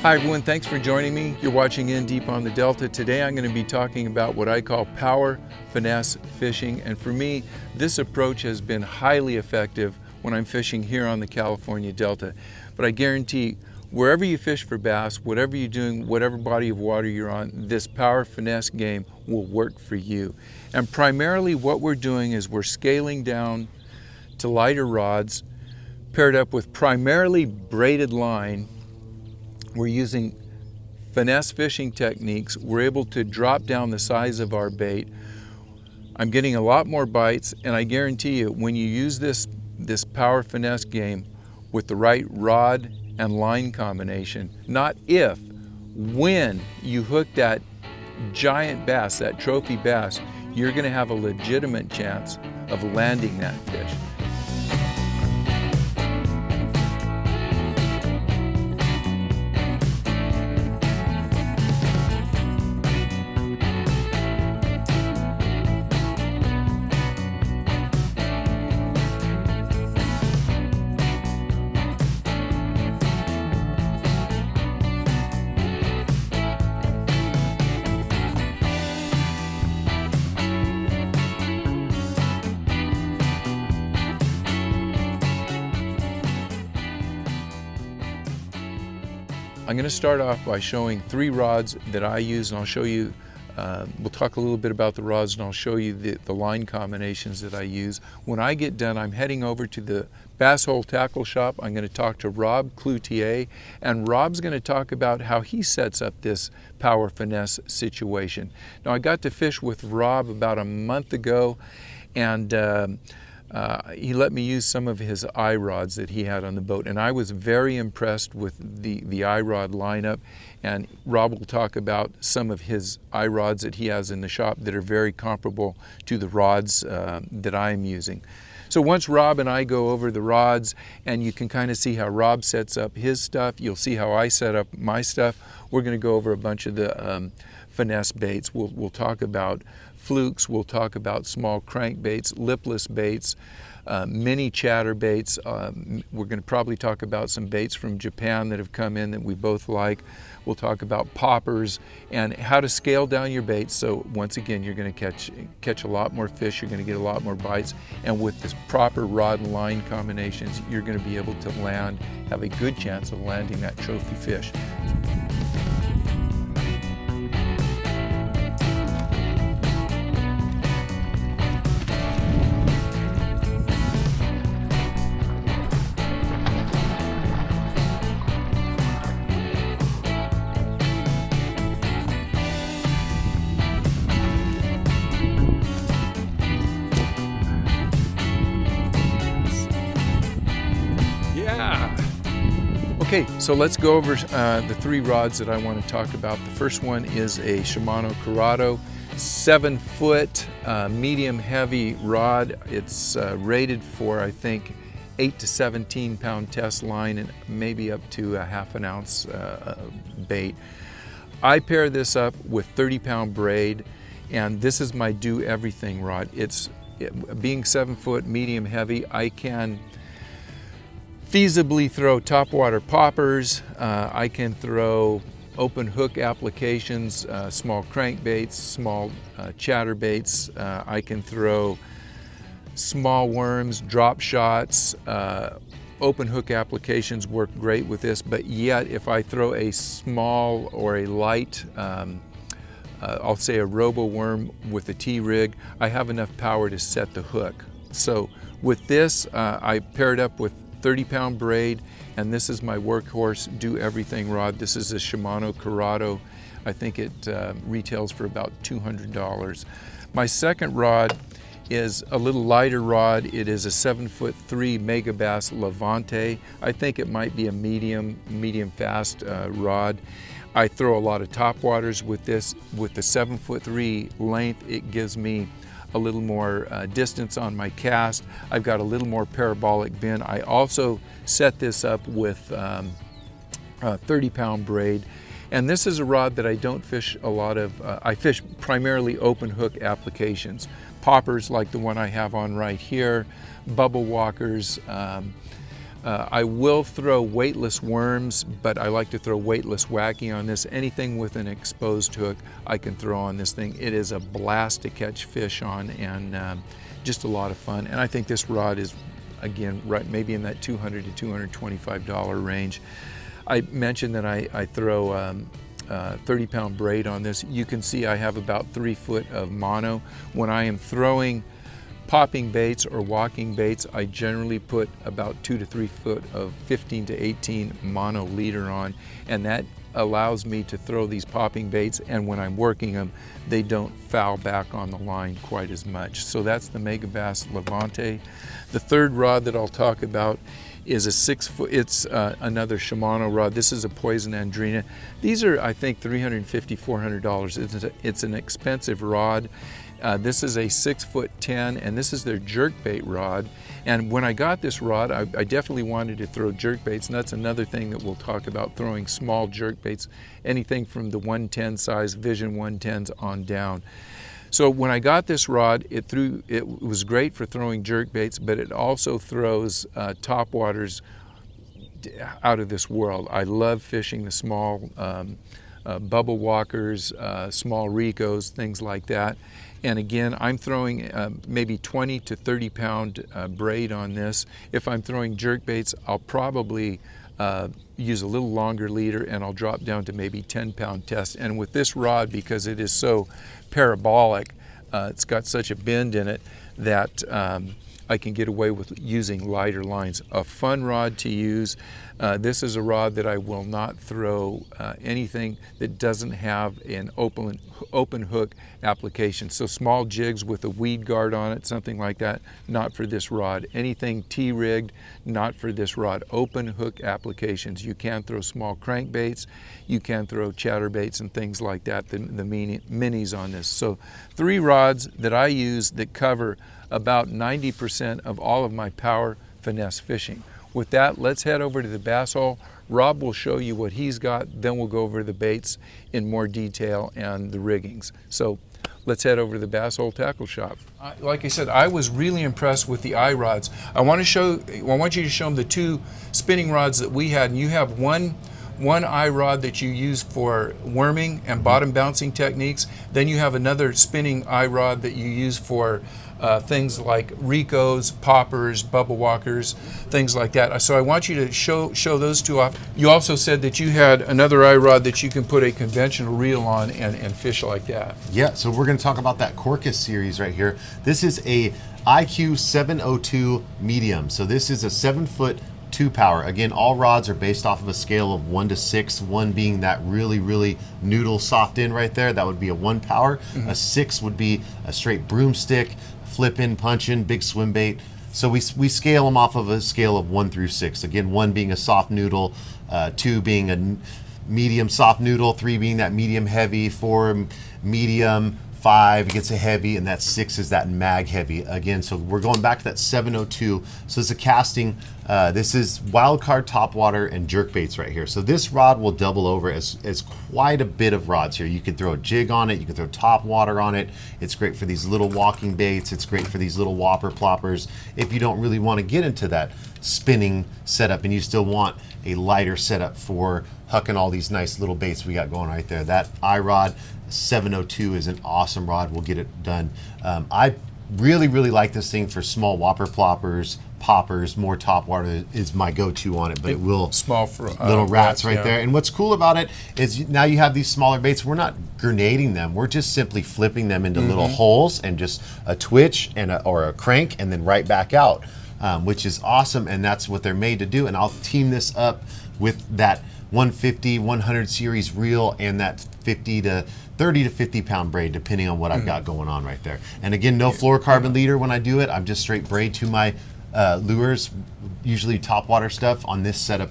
Hi everyone, thanks for joining me. You're watching In Deep on the Delta. Today I'm going to be talking about what I call power finesse fishing, and for me this approach has been highly effective when I'm fishing here on the California Delta. But I guarantee wherever you fish for bass, whatever you're doing, whatever body of water you're on, this power finesse game will work for you. And primarily what we're doing is we're scaling down to lighter rods paired up with primarily braided line. We're using finesse fishing techniques. We're able to drop down the size of our bait. I'm getting a lot more bites, and I guarantee you when you use this power finesse game with the right rod and line combination, not if, when you hook that giant bass, that trophy bass, you're going to have a legitimate chance of landing that fish. I'm going to start off by showing three rods that I use, and I'll show you, we'll talk a little bit about the rods, and I'll show you the line combinations that I use. When I get done, I'm heading over to the Bass Hole Tackle Shop. I'm going to talk to Rob Cloutier, and Rob's going to talk about how he sets up this power finesse situation. Now, I got to fish with Rob about a month ago, and he let me use some of his eye rods that he had on the boat, and I was very impressed with the eye rod lineup. And Rob will talk about some of his eye rods that he has in the shop that are very comparable to the rods that I'm using. So once Rob and I go over the rods, and you can kind of see how Rob sets up his stuff, you'll see how I set up my stuff. We're going to go over a bunch of the finesse baits. We'll talk about flukes, we'll talk about small crankbaits, lipless baits, mini chatterbaits. We're going to probably talk about some baits from Japan that have come in that we both like. We'll talk about poppers and how to scale down your baits. So once again, you're going to catch a lot more fish, you're going to get a lot more bites, and with this proper rod and line combinations, you're going to be able to have a good chance of landing that trophy fish. Okay, so let's go over the three rods that I want to talk about. The first one is a Shimano Curado 7-foot medium heavy rod. It's rated for, I think, 8 to 17 pound test line and maybe up to a ½ ounce bait. I pair this up with 30-pound braid, and this is my do everything rod. Being 7-foot medium heavy, I can feasibly throw topwater poppers, I can throw open hook applications, small crankbaits, small chatterbaits, I can throw small worms, drop shots. Open hook applications work great with this, but yet if I throw a small or a light, I'll say a robo worm with a T-rig, I have enough power to set the hook. So with this, I paired up with 30-pound braid, and this is my workhorse do everything rod. This is a Shimano Curado. I think it retails for about $200. My second rod is a little lighter rod. It is a 7'3" Megabass Levante. I think it might be a medium fast rod. I throw a lot of topwaters with this. With the 7'3" length, it gives me a little more distance on my cast. I've got a little more parabolic bend. I also set this up with 30-pound braid. And this is a rod that I don't fish a lot of. I fish primarily open hook applications. Poppers like the one I have on right here, bubble walkers, I will throw weightless worms, but I like to throw weightless wacky on this. Anything with an exposed hook I can throw on this thing. It is a blast to catch fish on, and just a lot of fun. And I think this rod is, again, right maybe in that $200 to $225 range. I mentioned that I throw 30-pound braid on this. You can see I have about 3 foot of mono. When I am throwing popping baits or walking baits, I generally put about 2 to 3 foot of 15 to 18 mono leader on, and that allows me to throw these popping baits, and when I'm working them, they don't foul back on the line quite as much. So that's the Megabass Levante. The third rod that I'll talk about is a 6 foot, it's another Shimano rod. This is a Poison Andrina. These are, I think, $350, $400. It's an expensive rod. This is a 6'10", and this is their jerkbait rod. And when I got this rod, I definitely wanted to throw jerkbaits, and that's another thing that we'll talk about, throwing small jerkbaits, anything from the 110 size, Vision 110s on down. So when I got this rod, it was great for throwing jerkbaits, but it also throws topwaters out of this world. I love fishing the small bubble walkers, small Ricos, things like that. And again, I'm throwing maybe 20 to 30 pound braid on this. If I'm throwing jerkbaits, I'll probably use a little longer leader, and I'll drop down to maybe 10-pound test. And with this rod, because it is so parabolic, it's got such a bend in it that I can get away with using lighter lines. A fun rod to use. This is a rod that I will not throw anything that doesn't have an open hook application. So small jigs with a weed guard on it, something like that, not for this rod. Anything T-rigged, not for this rod. Open hook applications. You can throw small crankbaits, you can throw chatterbaits and things like that, the minis on this. So 3 rods that I use that cover about 90% of all of my power finesse fishing. With that, let's head over to the bass hole. Rob will show you what he's got, then we'll go over the baits in more detail and the riggings. So let's head over to the Bass Hole Tackle Shop. Like I said, I was really impressed with the eye rods. I want you to show them the 2 spinning rods that we had, and you have one eye rod that you use for worming and bottom bouncing techniques. Then you have another spinning eye rod that you use for things like Ricos, poppers, bubble walkers, things like that. So I want you to show those 2 off. You also said that you had another eye rod that you can put a conventional reel on and fish like that. Yeah, so we're going to talk about that Corcus series right here. This is a IQ 702 medium. So this is a 7-foot 2 power. Again, all rods are based off of a scale of 1 to 6, 1 being that really noodle soft end right there. That would be a 1 power. A 6 would be a straight broomstick, flip in, punch in, big swim bait. So we scale them off of a scale of 1 through 6. Again, 1 being a soft noodle, 2 being a medium soft noodle, 3 being that medium heavy, 4 medium, 5 gets a heavy, and that 6 is that mag heavy. Again, so we're going back to that 702. So it's a casting. This is wild card topwater and jerk baits right here. So this rod will double over as quite a bit of rods here. You could throw a jig on it, you could throw topwater on it. It's great for these little walking baits. It's great for these little whopper ploppers. If you don't really want to get into that spinning setup and you still want a lighter setup for hucking all these nice little baits we got going right there. That eye rod 702 is an awesome rod. We'll get it done. I really like this thing for small whopper ploppers, poppers. More topwater is my go-to on it, but it will small for little rats right there. And what's cool about it is now you have these smaller baits. We're not grenading them. We're just simply flipping them into little holes and just a twitch and or a crank and then right back out, which is awesome. And that's what they're made to do. And I'll team this up with that 150, 100 series reel and that 30 to 50 pound braid, depending on what I've got going on right there. And again, no fluorocarbon leader when I do it. I'm just straight braid to my lures, usually topwater stuff on this setup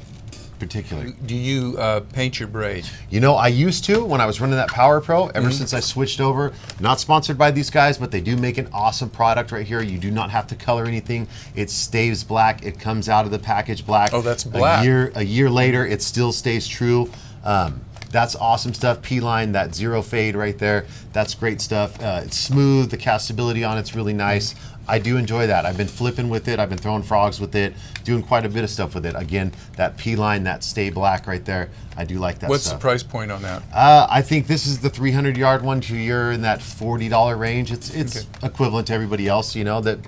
particularly. Do you paint your braid? You know, I used to when I was running that Power Pro. Ever since I switched over, not sponsored by these guys, but they do make an awesome product right here. You do not have to color anything. It stays black. It comes out of the package black. Oh, that's black. A year later, it still stays true. That's awesome stuff. P-line, that zero fade right there. That's great stuff. It's smooth. The castability on it's really nice. I do enjoy that. I've been flipping with it. I've been throwing frogs with it, doing quite a bit of stuff with it. Again, that P-line, that Stay Black right there, I do like that What's stuff. the price point on that? I think this is the 300-yard one. You're in that $40 range. It's Okay. equivalent to everybody else, you know, that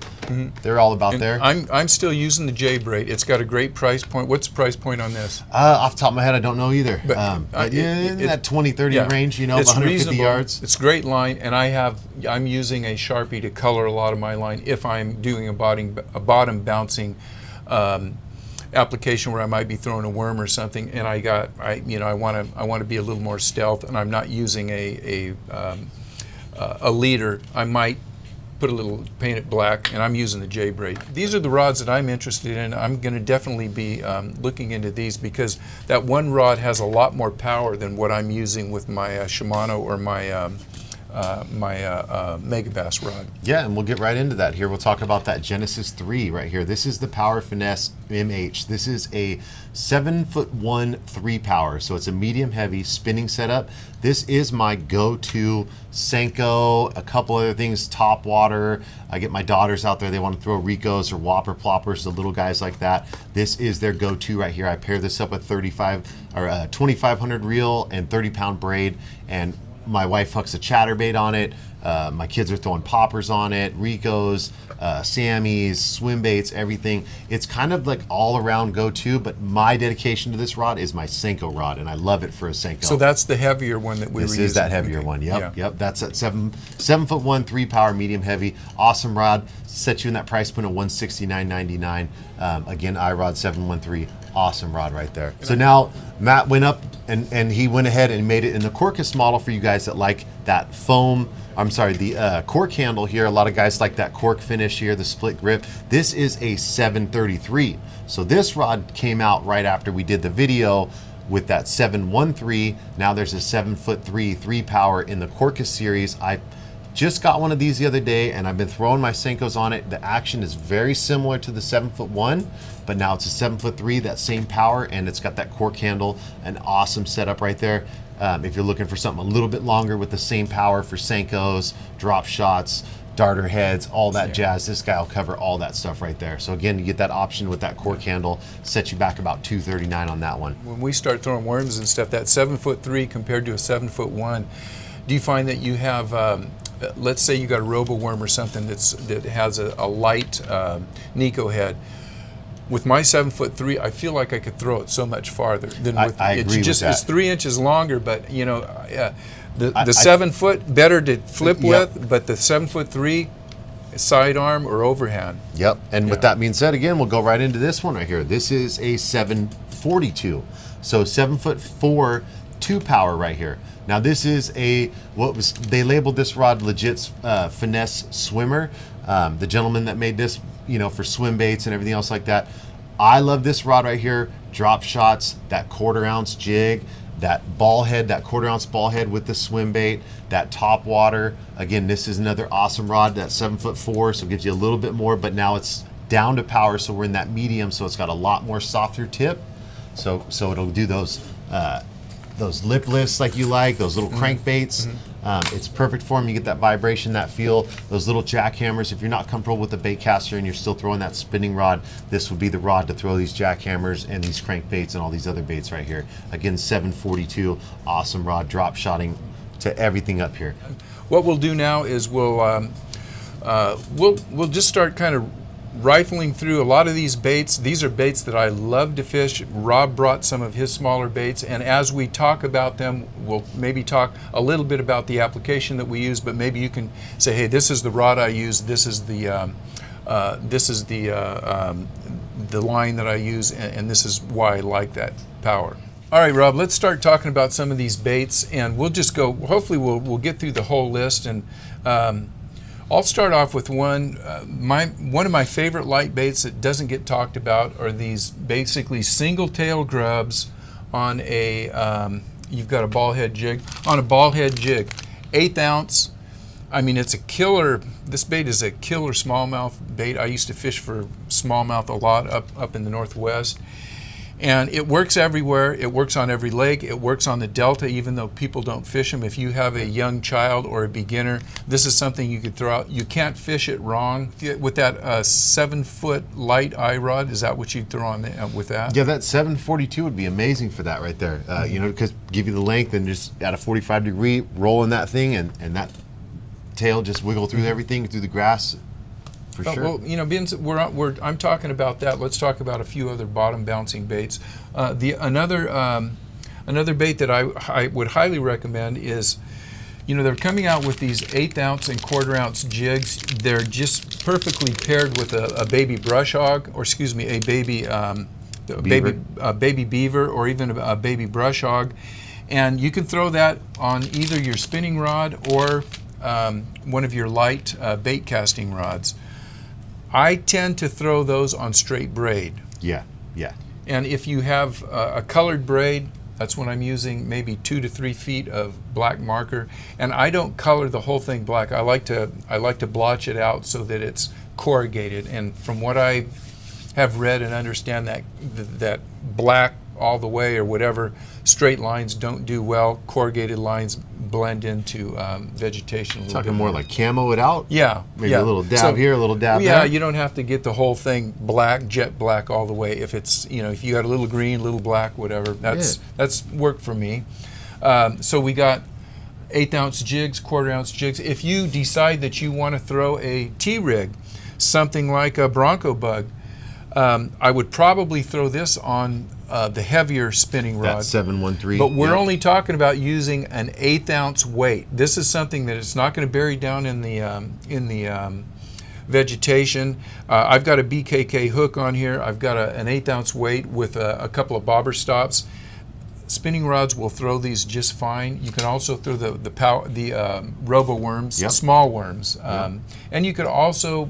they're all about And there. I'm still using the J braid. It's got a great price point. What's the price point on this? Off the top of my head, I don't know either. But, But yeah, in that 20, 30 yeah, range, you know, it's 150 reasonable. yards. It's a great line, and I'm using a Sharpie to color a lot of my line if I'm doing a bottom bouncing application where I might be throwing a worm or something, and I want to be a little more stealth, and I'm not using a leader. I might put a little, paint it black, and I'm using the J braid. These are the rods that I'm interested in. I'm going to definitely be looking into these because that one rod has a lot more power than what I'm using with my Shimano or my Mega Bass rod. Yeah, and we'll get right into that here. We'll talk about that Genesis 3 right here. This is the Power Finesse MH. This is a 7'1" 3-power, so it's a medium heavy spinning setup. This is my go-to Senko, a couple other things, top water. I get my daughters out there, they want to throw Ricos or Whopper Ploppers, the little guys like that. This is their go-to right here. I pair this up with 2500 reel and 30-pound braid, and my wife hooks a chatterbait on it. My kids are throwing poppers on it, Ricos, Sammys, swim baits, everything. It's kind of like all around go-to, but my dedication to this rod is my Senko rod, and I love it for a Senko. So that's the heavier one that we were using. This is that heavier one. Yep. That's at 7'1" 3-power medium heavy. Awesome rod. Sets you in that price point of $169.99. Again, iRod 713. Awesome rod right there. So now Matt went up and he went ahead and made it in the Corkus model for you guys that like that foam. I'm sorry, the cork handle here. A lot of guys like that cork finish here, the split grip. This is a 733. So this rod came out right after we did the video with that 713. Now there's a 7'3" 3-power in the Corkus series. I just got one of these the other day, and I've been throwing my Senkos on it. The action is very similar to the 7'1", but now it's a 7'3", that same power, and it's got that cork handle. An awesome setup right there. If you're looking for something a little bit longer with the same power for Senkos, drop shots, darter heads, all that jazz, this guy will cover all that stuff right there. So again, you get that option with that cork handle, sets you back about $239 on that one. When we start throwing worms and stuff, that 7'3" compared to a 7'1", do you find that you have let's say you got a robo worm or something that has a light Nico head. With my 7'3", I feel like I could throw it so much farther than with I agree with that. It's 3 inches longer, but you know, the 7 foot better to flip with, but the 7'3" sidearm or overhand. Yep. And with that being said, again, we'll go right into this one right here. This is a 742, so 7'4" 2-power right here. Now this is they labeled this rod legit finesse swimmer. The gentleman that made this, you know, for swim baits and everything else like that. I love this rod right here. Drop shots, that 1/4 ounce jig, that ball head, that 1/4 ounce ball head with the swim bait, that top water. Again, this is another awesome rod, that 7'4", so it gives you a little bit more, but now it's down to power, so we're in that medium, so it's got a lot more softer tip. So it'll do those lip lifts like you like, those little crankbaits. It's perfect for them. You get that vibration, that feel, those little jackhammers. If you're not comfortable with the bait caster and you're still throwing that spinning rod, this would be the rod to throw these jackhammers and these crankbaits and all these other baits right here. Again, 742, awesome rod, drop shotting to everything up here. What we'll do now is we'll just start kind of rifling through a lot of these baits. These are baits that I love to fish. Rob brought some of his smaller baits, and as we talk about them, we'll maybe talk a little bit about the application that we use, but maybe you can say, hey, this is the rod I use, this is the line that I use, and this is why I like that power. All right, Rob, let's start talking about some of these baits, and we'll just go, hopefully we'll get through the whole list. And I'll start off with one. One of my favorite light baits that doesn't get talked about are these basically single tail grubs on a, you've got a ball head jig, on a ball head jig, 1/8 ounce. I mean, it's a killer, this bait is a killer smallmouth bait. I used to fish for smallmouth a lot up in the Northwest. And it works everywhere. It works on every lake. It works on the Delta, even though people don't fish them. If you have a young child or a beginner, this is something you could throw out. You can't fish it wrong. With that 7-foot light eye rod, is that what you'd throw on with that? Yeah, that 742 would be amazing for that right there. You know, because give you the length and just at a 45-degree roll in that thing, and that tail just wiggle through everything, through the grass. For sure. Well, you know, I'm talking about that. Let's talk about a few other bottom bouncing baits. Another bait that I would highly recommend is, you know, they're coming out with these 1/8 ounce and 1/4 ounce jigs. They're just perfectly paired with a baby brush hog, or excuse me, a baby baby beaver, or even a baby brush hog, and you can throw that on either your spinning rod or one of your light bait casting rods. I tend to throw those on straight braid. Yeah, yeah. And if you have a colored braid, that's when I'm using maybe 2 to 3 feet of black marker. And I don't color the whole thing black. I like to blotch it out so that it's corrugated. And from what I have read and understand, that black all the way or whatever, straight lines don't do well. Corrugated lines blend into vegetation a little Talking bit more like camo it out? Yeah. Maybe a little dab here, a little dab there? Yeah, you don't have to get the whole thing black, jet black all the way. If it's, you know, if you got a little green, a little black, whatever, that's worked for me. So we got 1/8 ounce jigs, 1/4 ounce jigs. If you decide that you want to throw a T-rig, something like a Bronco Bug, I would probably throw this on the heavier spinning rod. That 713. But we're only talking about using an 1/8 ounce weight. This is something that it's not going to bury down in the vegetation. I've got a BKK hook on here. I've got an 1/8 ounce weight with a couple of bobber stops. Spinning rods will throw these just fine. You can also throw the robo worms, small worms, and you could also,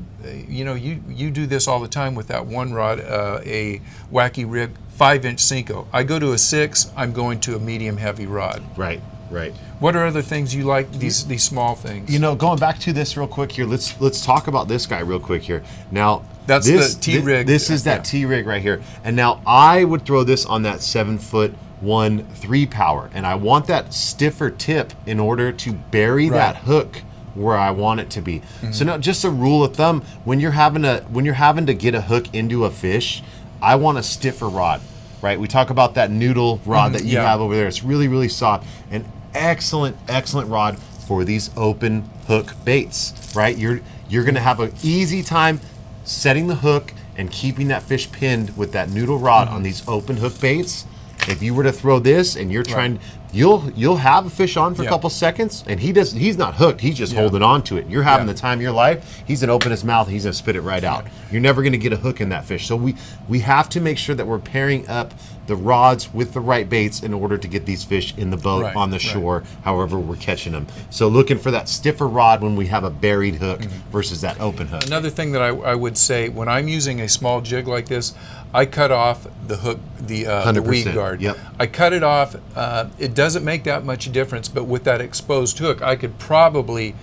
you know, you do this all the time with that one rod, a wacky rig 5-inch Cinco. I go to a 6. I'm going to a medium heavy rod. Right, right. What are other things you like? These small things. You know, going back to this real quick here. Let's talk about this guy real quick here. Now, that's the T-rig. This is that T-rig right here. And now I would throw this on that 7-foot 3 power, and I want that stiffer tip in order to bury that hook where I want it to be. So now, just a rule of thumb: when you're having to get a hook into a fish, I want a stiffer rod, right? We talk about that noodle rod that you have over there. It's really, really soft. An excellent rod for these open hook baits, right? You're gonna have an easy time setting the hook and keeping that fish pinned with that noodle rod on these open hook baits. If you were to throw this and you're trying, you'll have a fish on for a couple seconds, and he's not hooked, he's just holding on to it. You're having the time of your life. He's gonna open his mouth and he's gonna spit it right out. You're never gonna get a hook in that fish. So we have to make sure that we're pairing up the rods with the right baits in order to get these fish in the boat, on the shore, however we're catching them. So looking for that stiffer rod when we have a buried hook versus that open hook. Another thing that I would say, when I'm using a small jig like this, I cut off the hook, the weed guard. I cut it off. It doesn't make that much difference, but with that exposed hook, I could probably,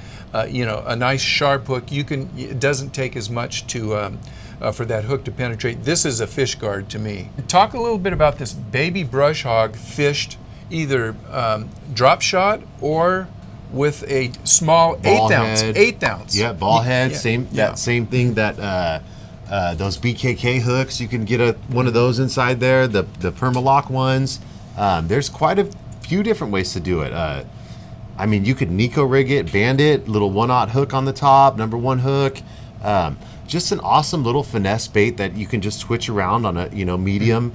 you know, a nice sharp hook. It doesn't take as much to for that hook to penetrate. This is a fish guard to me. Talk a little bit about this baby brush hog fished either drop shot or with a small 1/8 ounce. Yeah, ball head. Same thing that. Those BKK hooks, you can get one of those inside there, the Permalock ones. There's quite a few different ways to do it. I mean, you could Nico rig it, band it, little 1/0 hook on the top, number 1 hook. Just an awesome little finesse bait that you can just switch around on a medium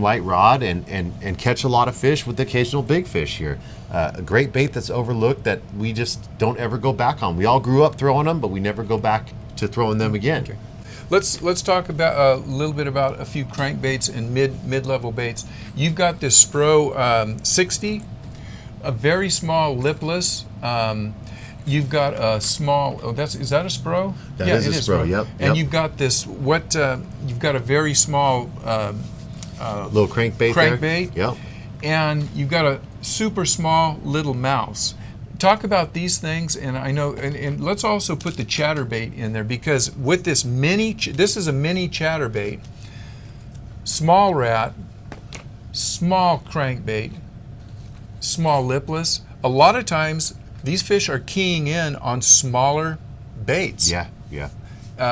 light rod and catch a lot of fish with the occasional big fish here. A great bait that's overlooked that we just don't ever go back on. We all grew up throwing them, but we never go back to throwing them again. Okay. Let's talk about a little bit about a few crankbaits and mid-level baits. You've got this Spro 60, a very small lipless. You've got a small. Is that a Spro? That is a Spro. Yep. And you've got this. You've got a very small little crankbait. Crankbait. Yep. And you've got a super small little mouse. Talk about these things, and I know, and let's also put the chatterbait in there, because with this is a mini chatterbait, small rat, small crankbait, small lipless. A lot of times these fish are keying in on smaller baits. Yeah, yeah.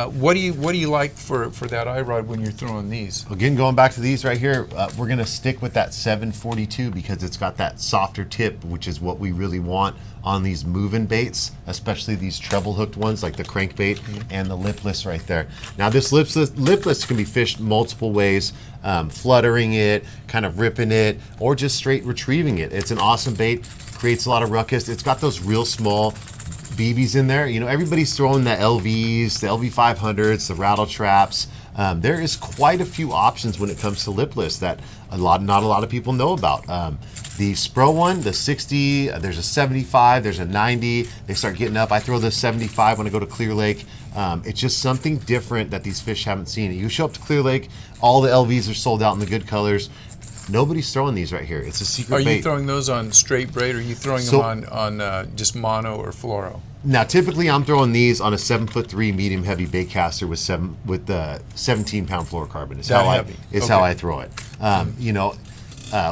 What do you like for that eye rod when you're throwing these? Again, going back to these right here, we're gonna stick with that 742 because it's got that softer tip, which is what we really want on these moving baits, especially these treble hooked ones like the crankbait and the lipless right there. Now this lipless can be fished multiple ways, fluttering it, kind of ripping it, or just straight retrieving it. It's an awesome bait, creates a lot of ruckus. It's got those real small BBs in there. You know, everybody's throwing the LVs, the LV500s, the rattle traps. There is quite a few options when it comes to lipless that not a lot of people know about. The Spro one, the 60, there's a 75, there's a 90. They start getting up. I throw the 75 when I go to Clear Lake. It's just something different that these fish haven't seen. You show up to Clear Lake, all the LVs are sold out in the good colors. Nobody's throwing these right here. It's a secret bait. Are you throwing those on straight braid, or are you throwing them on just mono or fluoro? Now, typically, I'm throwing these on a 7'3" medium heavy bait caster with 17-pound fluorocarbon. Is how I throw it. You know,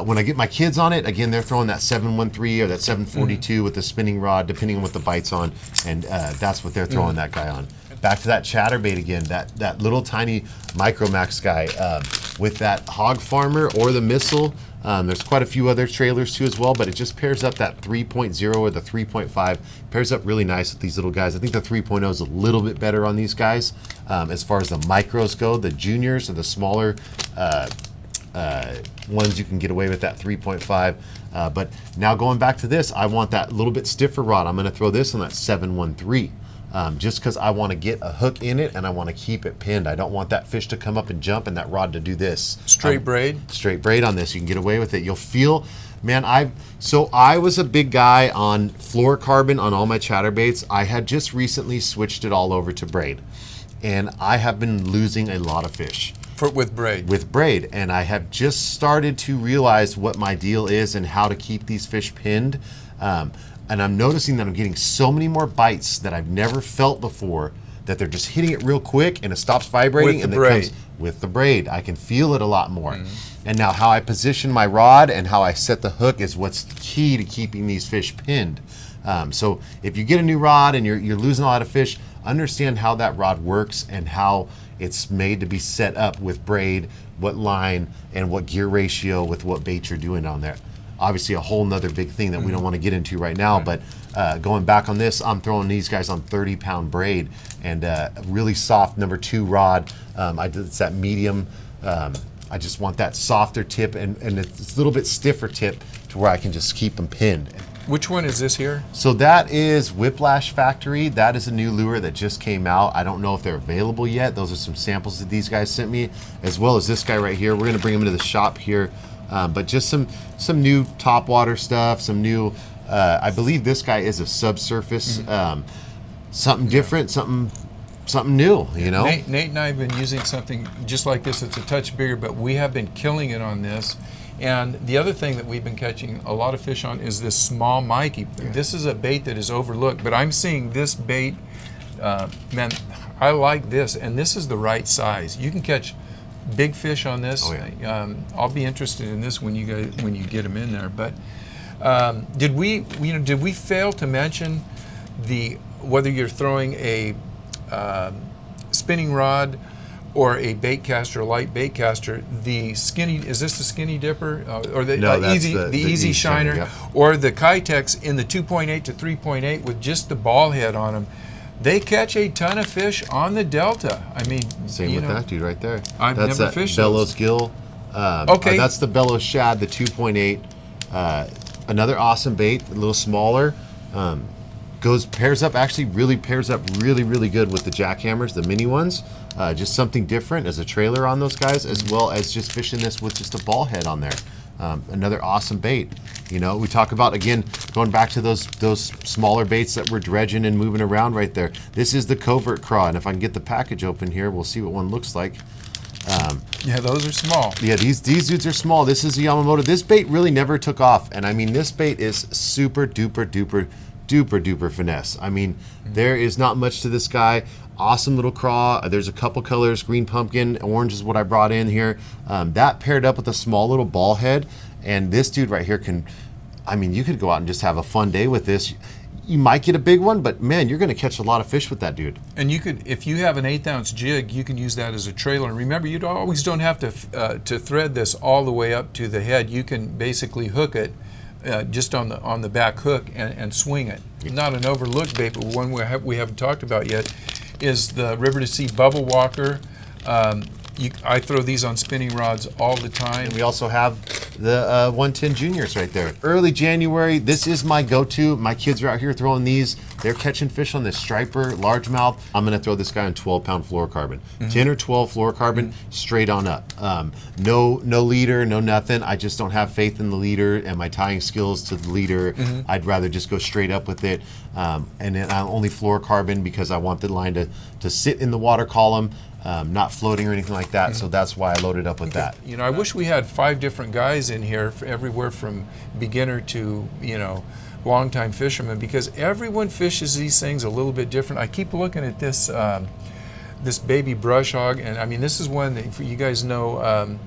when I get my kids on it, again, they're throwing that 713 or that 742 with the spinning rod, depending on what the bite's on, and that's what they're throwing that guy on. Back to that chatterbait again, that little tiny Micromax guy with that hog farmer or the missile. There's quite a few other trailers too as well, but it just pairs up that 3.0 or the 3.5, pairs up really nice with these little guys. I think the 3.0 is a little bit better on these guys. As far as the micros go, the juniors or the smaller ones, you can get away with that 3.5. But now going back to this, I want that little bit stiffer rod. I'm gonna throw this on that 713. Just because I want to get a hook in it and I want to keep it pinned. I don't want that fish to come up and jump and that rod to do this. Straight braid? Straight braid on this. You can get away with it. You'll feel, man, I was a big guy on fluorocarbon on all my chatterbaits. I had just recently switched it all over to braid. And I have been losing a lot of fish. With braid? With braid. And I have just started to realize what my deal is and how to keep these fish pinned. And I'm noticing that I'm getting so many more bites that I've never felt before, that they're just hitting it real quick and it stops vibrating. With the braid. With the braid. I can feel it a lot more. And now how I position my rod and how I set the hook is what's key to keeping these fish pinned. So if you get a new rod and you're losing a lot of fish, understand how that rod works and how it's made to be set up with braid, what line, and what gear ratio with what bait you're doing on there. Obviously a whole nother big thing that we don't want to get into right now, but going back on this, I'm throwing these guys on 30-pound braid and a really soft number 2 rod. It's that medium. I just want that softer tip and it's a little bit stiffer tip to where I can just keep them pinned. Which one is this here? So that is Whiplash Factory. That is a new lure that just came out. I don't know if they're available yet. Those are some samples that these guys sent me, as well as this guy right here. We're gonna bring him into the shop here. But just some new topwater stuff, some new, I believe this guy is a subsurface, something different, something new, you know? Nate and I have been using something just like this. It's a touch bigger, but we have been killing it on this. And the other thing that we've been catching a lot of fish on is this small Mikey. This is a bait that is overlooked, but I'm seeing this bait, man, I like this, and this is the right size. You can catch big fish on this. Oh, yeah. I'll be interested in this when you get them in there. But did we fail to mention whether you're throwing a spinning rod or a bait caster, a light bait caster, is this the skinny dipper or the easy shiner, yeah. Or the Kitex in the 2.8 to 3.8 with just the ball head on them? They catch a ton of fish on the Delta. I mean, same with that dude right there. That's never fished Bellows gill. Okay. That's the Bellows shad, the 2.8. Another awesome bait, a little smaller. Pairs up really good with the jackhammers, the mini ones. Just something different as a trailer on those guys, as well as just fishing this with just a ball head on there. Another awesome bait. You know, we talk about, again, going back to those smaller baits that we're dredging and moving around right there. This is the covert craw, and if I can get the package open here, we'll see what one looks like. Yeah, those are small. Yeah, these dudes are small. This is a Yamamoto. This bait really never took off, and I mean, this bait is super duper finesse. I mean, there is not much to this guy. Awesome little craw. There's a couple colors, green pumpkin, orange is what I brought in here. That paired up with a small little ball head And this dude right here can, I mean, you could go out and just have a fun day with this. You might get a big one, but man, you're going to catch a lot of fish with that dude. And you could, if you have an 1/8 ounce jig, you can use that as a trailer. And remember, you always don't have to thread this all the way up to the head. You can basically hook it just on the back hook and swing it. Not an overlooked bait, but one we haven't talked about yet is the River to Sea Bubble Walker. I throw these on spinning rods all the time. And we also have the 110 Juniors right there. Early January, this is my go-to. My kids are out here throwing these. They're catching fish on this striper, largemouth. I'm gonna throw this guy on 12-pound fluorocarbon. 10 or 12 fluorocarbon, straight on up. No leader, no nothing. I just don't have faith in the leader and my tying skills to the leader. I'd rather just go straight up with it. And then I'm only fluorocarbon because I want the line to sit in the water column. Not floating or anything like that, so that's why I loaded up with that. You know, I wish we had 5 different guys in here, everywhere from beginner to, you know, longtime fishermen, because everyone fishes these things a little bit different. I keep looking at this this baby brush hog, and I mean, this is one that you guys know.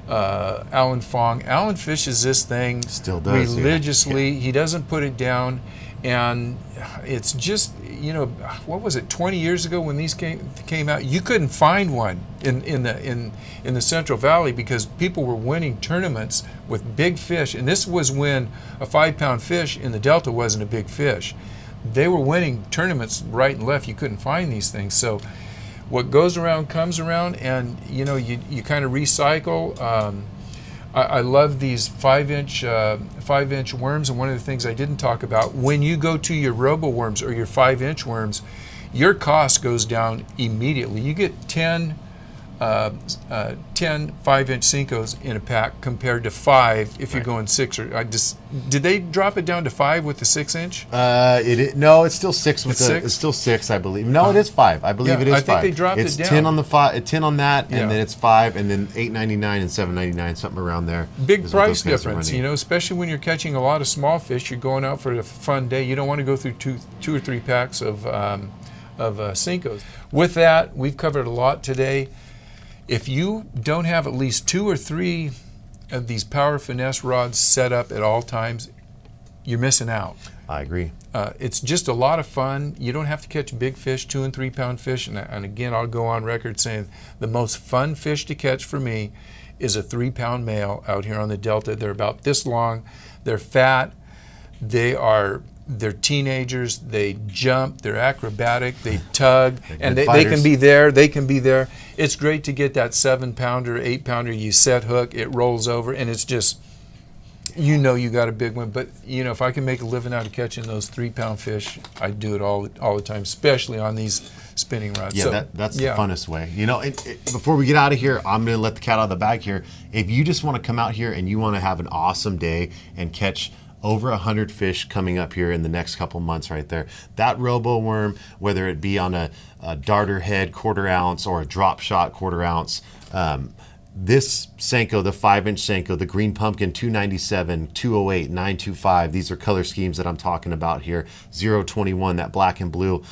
Alan Fong. Alan fishes this thing still does, religiously. yeah. He doesn't put it down, and it's just, you know, what was it, 20 years ago when these came out, you couldn't find one in the Central Valley because people were winning tournaments with big fish, and this was when a 5-pound fish in the Delta wasn't a big fish. They were winning tournaments right and left. You couldn't find these things. So what goes around comes around, and you know, you kind of recycle. I love these 5-inch worms, and one of the things I didn't talk about, when you go to your robo worms or your 5-inch worms, your cost goes down immediately. You get 10 5-inch Cincos in a pack compared to 5 if you're going 6. Or did they drop it down to 5 with the 6-inch? No, it's still 6 with it's it's still 6, I believe. No, it is 5. I believe it is 5. I think they dropped it's it down. 10 on the 5, 10 on that, Yeah. and then it's 5, and then $8.99 and $7.99, something around there. Big is what price those guys are difference, running. you know, especially when you're catching a lot of small fish. You're going out for a fun day. You don't want to go through two or three packs of Cincos. With that, we've covered a lot today. If you don't have at least 2 or 3 of these power finesse rods set up at all times, you're missing out. I agree. It's just a lot of fun. You don't have to catch big fish, 2 and 3 pound fish. And again, I'll go on record saying the most fun fish to catch for me is a 3-pound male out here on the Delta. They're about this long. They're fat. They're teenagers. They jump. They're acrobatic. They tug, and they can be there. They can be there. It's great to get that 7-pounder, 8-pounder. You set hook, it rolls over, and it's just, you know, you got a big one. But you know, if I can make a living out of catching those 3-pound fish, I do it all the time, especially on these spinning rods. Yeah, so, that's the funnest way. You know, before we get out of here, I'm going to let the cat out of the bag here. If you just want to come out here and you want to have an awesome day and catch over 100 fish coming up here in the next couple months right there, that robo worm, whether it be on a darter head 1/4 ounce or a drop shot 1/4 ounce, this Senko, the 5-inch Senko, the green pumpkin 297, 208, 925, these are color schemes that I'm talking about here. 021, that black and blue,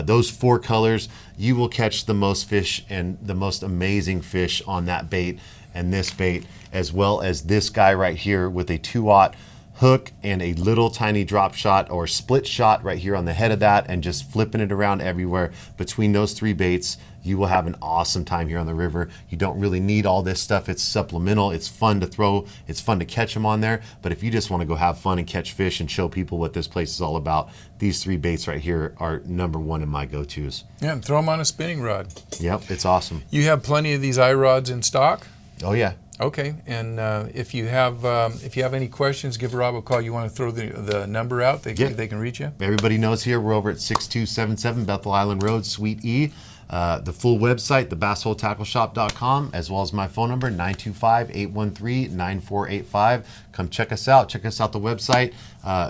those 4 colors, you will catch the most fish and the most amazing fish on that bait and this bait, as well as this guy right here with a 2-aught hook and a little tiny drop shot or split shot right here on the head of that, and just flipping it around everywhere. Between those 3 baits, you will have an awesome time here on the river. You don't really need all this stuff. It's supplemental. It's fun to throw. It's fun to catch them on there. But if you just want to go have fun and catch fish and show people what this place is all about, these 3 baits right here are ¡1 in my go-tos. Yeah, and throw them on a spinning rod. Yep, it's awesome. You have plenty of these iRods in stock? Oh yeah. Okay, and if you have any questions, give Rob a call. You want to throw the number out? They can reach you. Everybody knows here we're over at 6277 Bethel Island Road, Suite E. The full website, thebassholetackleshop.com, as well as my phone number, 925-813-9485. Come check us out. Check us out the website.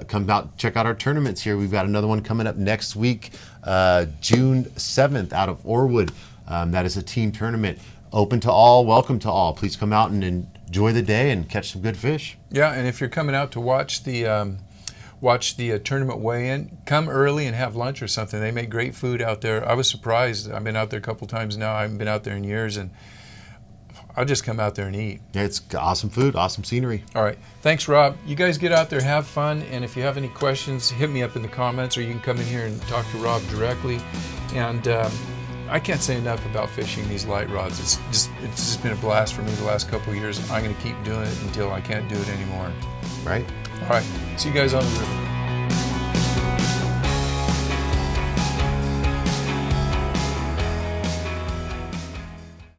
Come out, check out our tournaments here. We've got another one coming up next week, June 7th, out of Orwood. That is a team tournament. Open to all, welcome to all. Please come out and enjoy the day and catch some good fish. Yeah, and if you're coming out to watch the tournament weigh-in, come early and have lunch or something. They make great food out there. I was surprised. I've been out there a couple times now. I haven't been out there in years, and I'll just come out there and eat. Yeah, it's awesome food, awesome scenery. All right. Thanks, Rob. You guys get out there, have fun, and if you have any questions, hit me up in the comments, or you can come in here and talk to Rob directly. And I can't say enough about fishing these light rods. It's just been a blast for me the last couple of years. I'm going to keep doing it until I can't do it anymore. Right? All right. See you guys on the river.